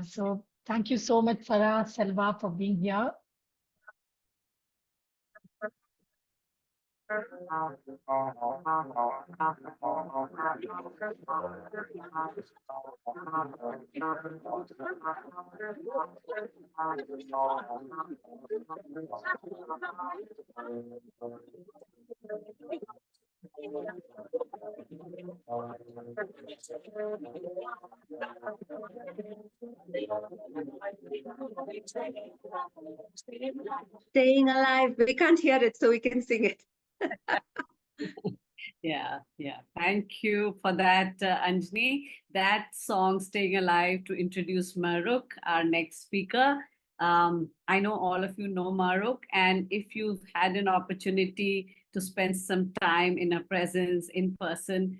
So thank you so much, Farah, Selva, for being here. Staying alive. We can't hear it, so we can sing it. Yeah. Thank you for that, Anjani. That song, Staying Alive, to introduce Mahrukh, our next speaker. I know all of you know Mahrukh, and if you've had an opportunity to spend some time in her presence in person,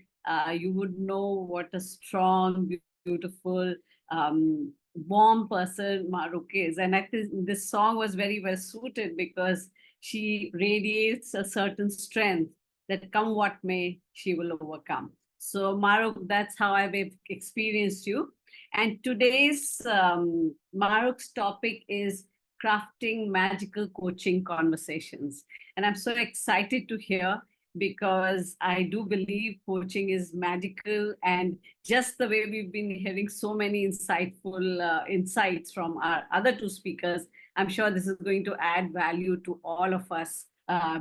you would know what a strong, beautiful, warm person Mahrukh is. And I think this song was very well suited because she radiates a certain strength that come what may, she will overcome. So Mahrukh, that's how I've experienced you. And today's Mahrukh's topic is crafting magical coaching conversations. And I'm so excited to hear because I do believe coaching is magical, and just the way we've been hearing so many insightful insights from our other two speakers, I'm sure this is going to add value to all of us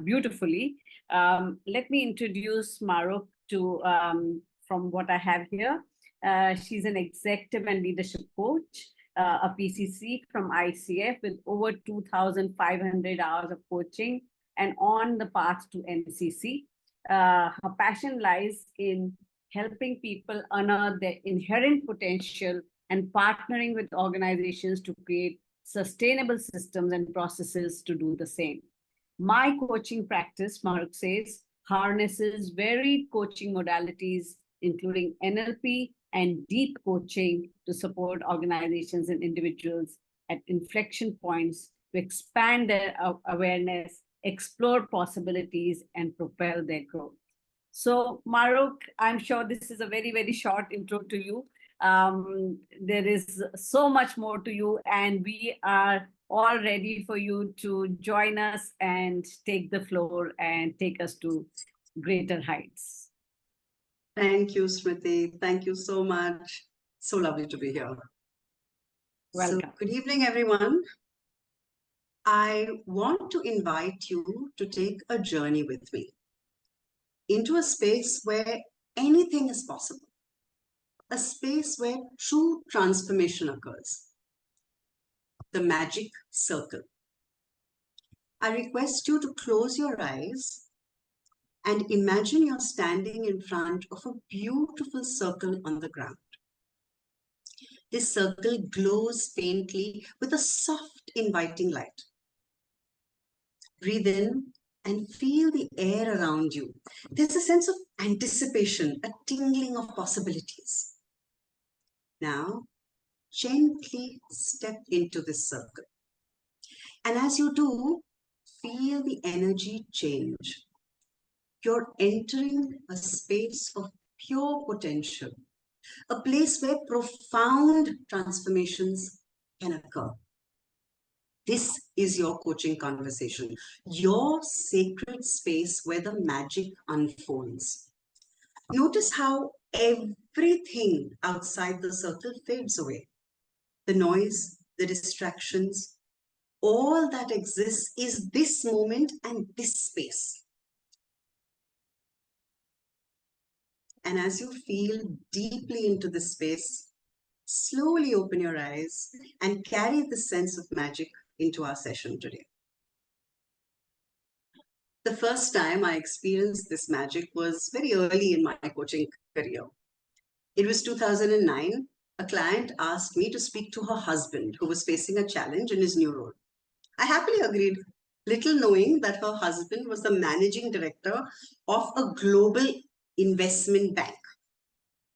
beautifully. Let me introduce Mahrukh to from what I have here. She's an executive and leadership coach, a PCC from ICF with over 2,500 hours of coaching and on the path to NCC. Her passion lies in helping people unearth their inherent potential and partnering with organizations to create sustainable systems and processes to do the same. My coaching practice, Mahrukh says, harnesses varied coaching modalities, including NLP and deep coaching, to support organizations and individuals at inflection points to expand their awareness, explore possibilities, and propel their growth. So, Mahrukh, I'm sure this is a very, very short intro to you. There is so much more to you, and we are all ready for you to join us and take the floor and take us to greater heights. Thank you, Smriti. Thank you so much. So lovely to be here. Welcome. So, good evening, everyone. I want to invite you to take a journey with me into a space where anything is possible, a space where true transformation occurs, the magic circle. I request you to close your eyes and imagine you're standing in front of a beautiful circle on the ground. This circle glows faintly with a soft, inviting light. Breathe in and feel the air around you. There's a sense of anticipation, a tingling of possibilities. Now, gently step into this circle. And as you do, feel the energy change. You're entering a space of pure potential, a place where profound transformations can occur. This is your coaching conversation, your sacred space where the magic unfolds. Notice how everything outside the circle fades away. The noise, the distractions, all that exists is this moment and this space. And as you feel deeply into this space, slowly open your eyes and carry the sense of magic into our session today. The first time I experienced this magic was very early in my coaching career. It was 2009. A client asked me to speak to her husband who was facing a challenge in his new role. I happily agreed, little knowing that her husband was the managing director of a global investment bank.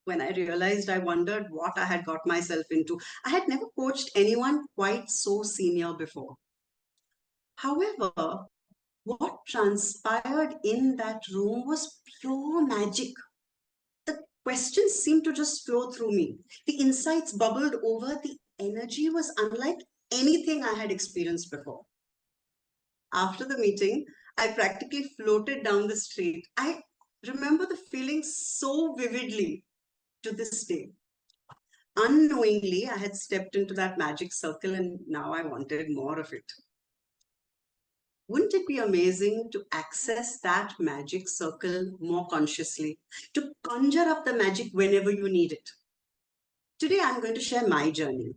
When I realized, I wondered what I had got myself into. I had never coached anyone quite so senior before. However, what transpired in that room was pure magic. The questions seemed to just flow through me. The insights bubbled over, the energy was unlike anything I had experienced before. After the meeting, I practically floated down the street. I remember the feeling so vividly to this day. Unknowingly, I had stepped into that magic circle and now I wanted more of it. Wouldn't it be amazing to access that magic circle more consciously, to conjure up the magic whenever you need it? Today, I'm going to share my journey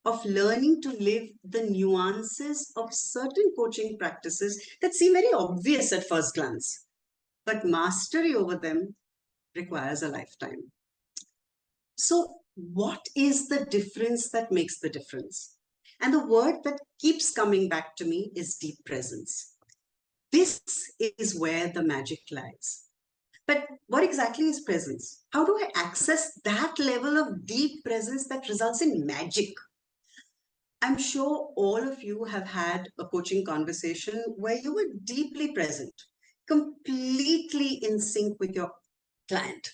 of learning to live the nuances of certain coaching practices that seem very obvious at first glance, but mastery over them requires a lifetime. So, what is the difference that makes the difference? And the word that keeps coming back to me is deep presence. This is where the magic lies. But what exactly is presence? How do I access that level of deep presence that results in magic? I'm sure all of you have had a coaching conversation where you were deeply present, completely in sync with your client.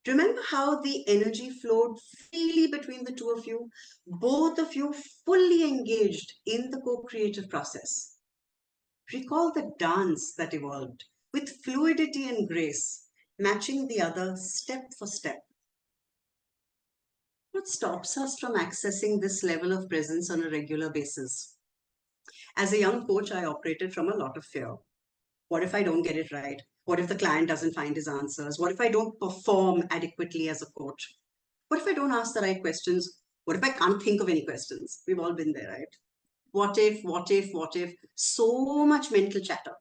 Remember how the energy flowed freely between the two of you, both of you fully engaged in the co-creative process. Recall the dance that evolved with fluidity and grace, matching the other step for step. What stops us from accessing this level of presence on a regular basis? As a young coach, I operated from a lot of fear. What if I don't get it right? What if the client doesn't find his answers? What if I don't perform adequately as a coach? What if I don't ask the right questions? What if I can't think of any questions? We've all been there, right? What if, what if, what if? So much mental chatter,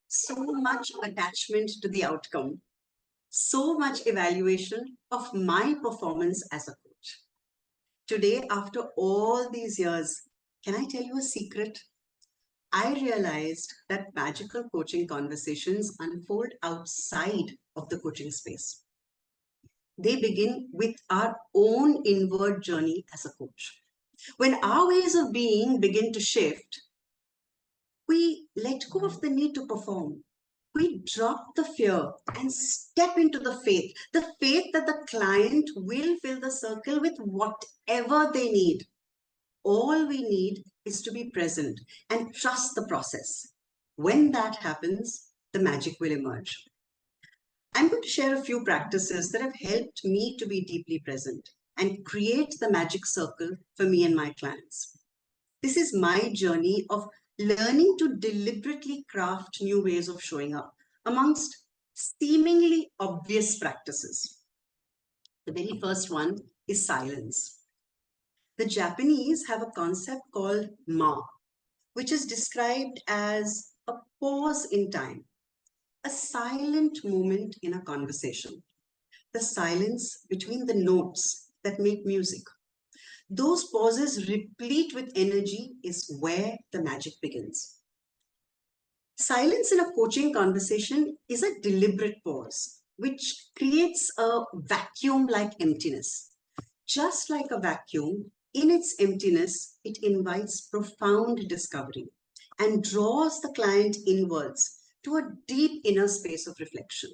so much attachment to the outcome, so much evaluation of my performance as a coach. Today, after all these years, can I tell you a secret? I realized that magical coaching conversations unfold outside of the coaching space. They begin with our own inward journey as a coach. When our ways of being begin to shift, we let go of the need to perform. We drop the fear and step into the faith that the client will fill the circle with whatever they need. All we need is to be present and trust the process. When that happens, the magic will emerge. I'm going to share a few practices that have helped me to be deeply present and create the magic circle for me and my clients. This is my journey of learning to deliberately craft new ways of showing up amongst seemingly obvious practices. The very first one is silence. The Japanese have a concept called ma, which is described as a pause in time, a silent moment in a conversation, the silence between the notes that make music. Those pauses replete with energy is where the magic begins. Silence in a coaching conversation is a deliberate pause, which creates a vacuum-like emptiness. Just like a vacuum, in its emptiness, it invites profound discovery and draws the client inwards to a deep inner space of reflection.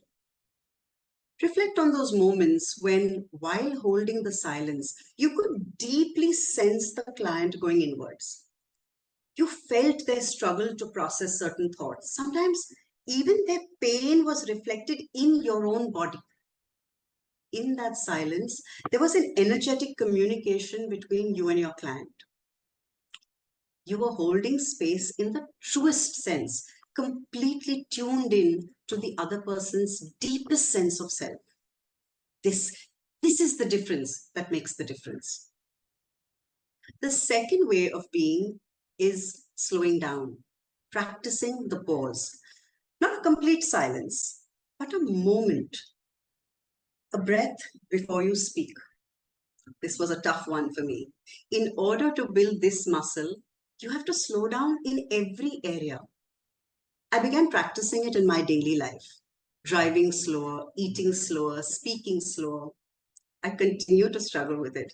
Reflect on those moments when, while holding the silence, you could deeply sense the client going inwards. You felt their struggle to process certain thoughts. Sometimes even their pain was reflected in your own body. In that silence, there was an energetic communication between you and your client. You were holding space in the truest sense, completely tuned in to the other person's deepest sense of self. This is the difference that makes the difference. The second way of being is slowing down, practicing the pause. Not a complete silence, but a moment, a breath before you speak. This was a tough one for me. In order to build this muscle, you have to slow down in every area. I began practicing it in my daily life, driving slower, eating slower, speaking slower. I continue to struggle with it.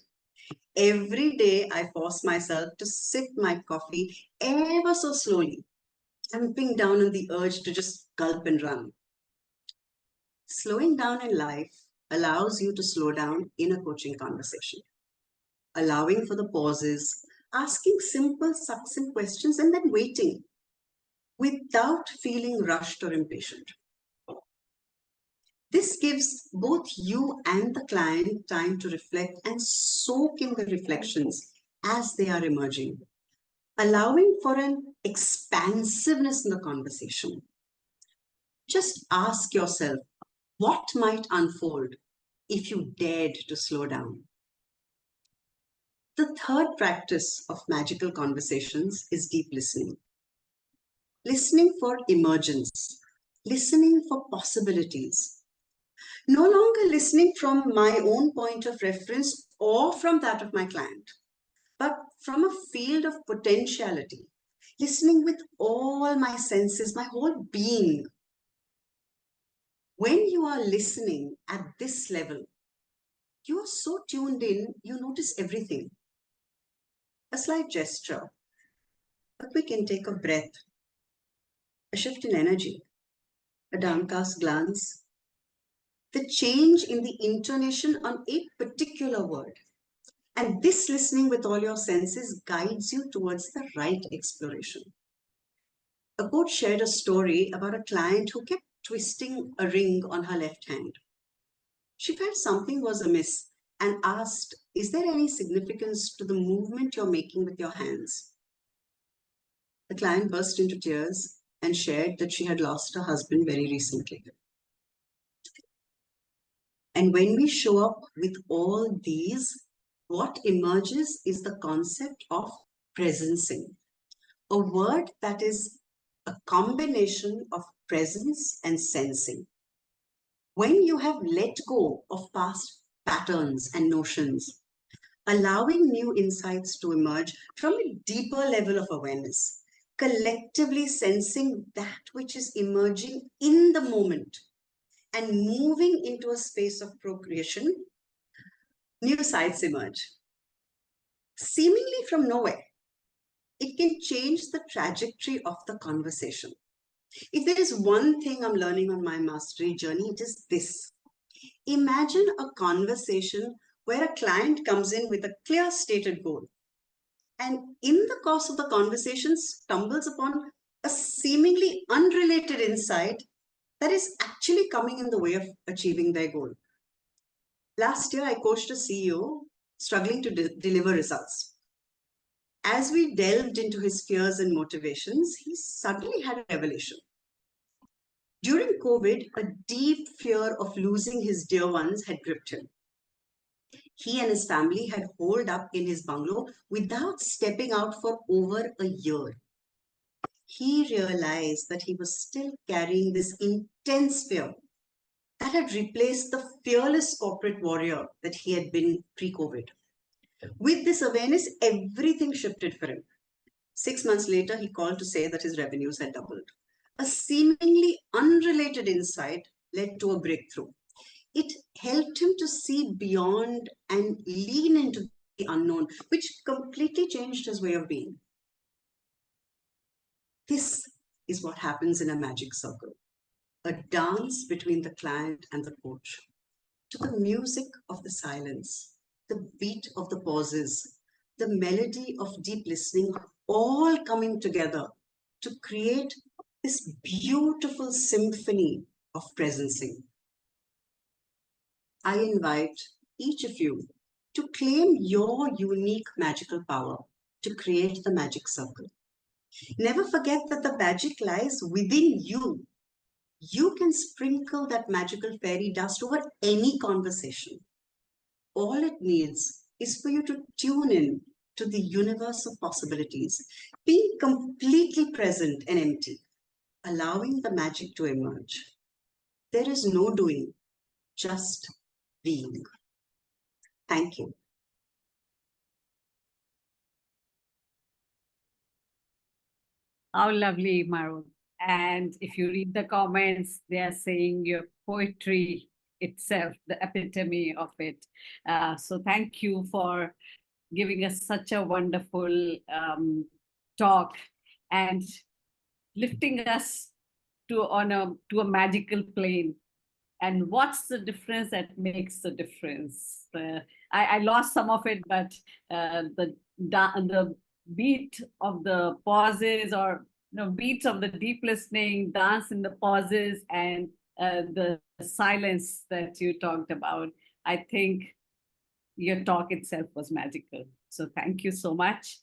Every day, I force myself to sip my coffee ever so slowly, tamping down on the urge to just gulp and run. Slowing down in life allows you to slow down in a coaching conversation. allowing for the pauses, asking simple, succinct questions, and then waiting without feeling rushed or impatient. This gives both you and the client time to reflect and soak in the reflections as they are emerging, allowing for an expansiveness in the conversation. Just ask yourself, what might unfold if you dared to slow down? The third practice of magical conversations is deep listening. Listening for emergence, listening for possibilities. No longer listening from my own point of reference or from that of my client, but from a field of potentiality. Listening with all my senses, my whole being. When you are listening at this level, you are so tuned in, you notice everything. A slight gesture, a quick intake of breath, a shift in energy, a downcast glance, the change in the intonation on a particular word. And this listening with all your senses guides you towards the right exploration. A coach shared a story about a client who kept twisting a ring on her left hand. She felt something was amiss and asked, "Is there any significance to the movement you're making with your hands?" The client burst into tears and shared that she had lost her husband very recently. And when we show up with all these, what emerges is the concept of presencing, a word that is a combination of presence and sensing. When you have let go of past patterns and notions, allowing new insights to emerge from a deeper level of awareness, collectively sensing that which is emerging in the moment and moving into a space of procreation, new sights emerge. Seemingly from nowhere, it can change the trajectory of the conversation. If there is one thing I'm learning on my mastery journey, it is this. Imagine a conversation where a client comes in with a clear stated goal, and in the course of the conversation stumbles upon a seemingly unrelated insight that is actually coming in the way of achieving their goal. Last year, I coached a CEO struggling to deliver results. As we delved into his fears and motivations, he suddenly had a revelation. During COVID, a deep fear of losing his dear ones had gripped him. He and his family had holed up in his bungalow without stepping out for over a year. He realized that he was still carrying this intense fear that had replaced the fearless corporate warrior that he had been pre-COVID. With this awareness, everything shifted for him. 6 months later, he called to say that his revenues had doubled. A seemingly unrelated insight led to a breakthrough. It helped him to see beyond and lean into the unknown, which completely changed his way of being. This is what happens in a magic circle, a dance between the client and the coach, to the music of the silence, the beat of the pauses, the melody of deep listening, all coming together to create this beautiful symphony of presencing. I invite each of you to claim your unique magical power to create the magic circle. Never forget that the magic lies within you. You can sprinkle that magical fairy dust over any conversation. All it needs is for you to tune in to the universe of possibilities, being completely present and empty, allowing the magic to emerge. There is no doing, just being. Thank you. How lovely, Mahrukh. And if you read the comments, they are saying your poetry itself, the epitome of it. So thank you for giving us such a wonderful talk and lifting us to a magical plane and what's the difference that makes the difference. I lost some of it, but the beat of the pauses, or beats of the deep listening, dance in the pauses, and the silence that you talked about, I think your talk itself was magical. So thank you so much.